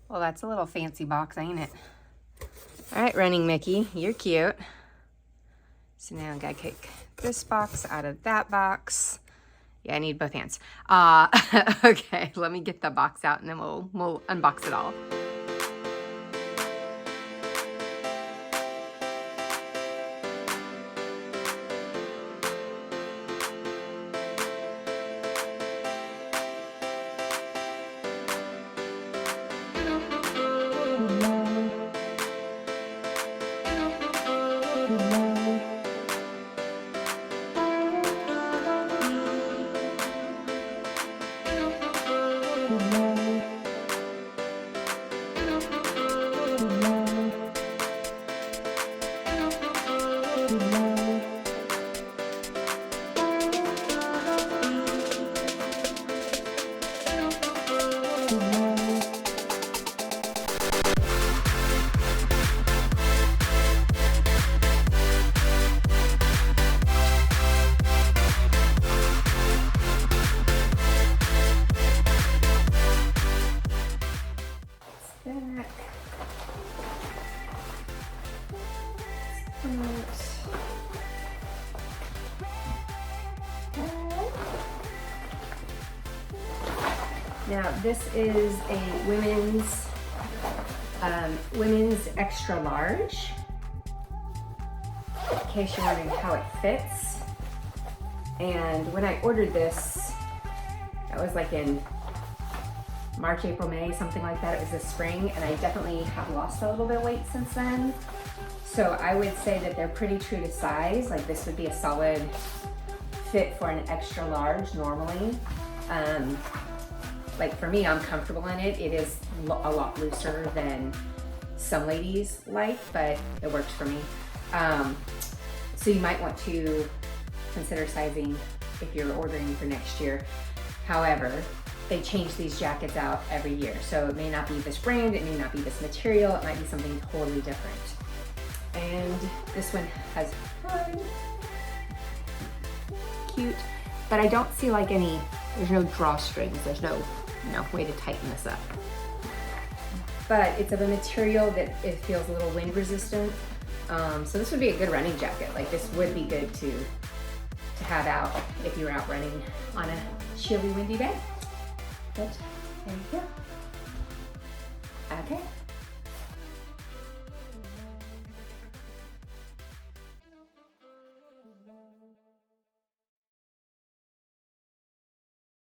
Well, that's a little fancy box, ain't it? All right, running Mickey, you're cute. So now I gotta kick this box out of that box. Yeah, I need both hands. Okay, let me get the box out and then we'll unbox it all. Now this is a women's extra large. In case you're wondering how it fits. And when I ordered this, that was like in March, April, May, something like that. It was this spring, and I definitely have lost a little bit of weight since then. So I would say that they're pretty true to size. Like this would be a solid fit for an extra large normally. Like for me, I'm comfortable in it. It is a lot looser than some ladies like, but it works for me. So you might want to consider sizing if you're ordering for next year. However, they change these jackets out every year. So it may not be this brand, it may not be this material, it might be something totally different. And this one has fun. Cute, but I don't see like there's no drawstrings, there's no way to tighten this up. But it's of a material that it feels a little wind resistant. So this would be a good running jacket. Like this would be good to have out if you were out running on a chilly, windy day. But there you go. Okay.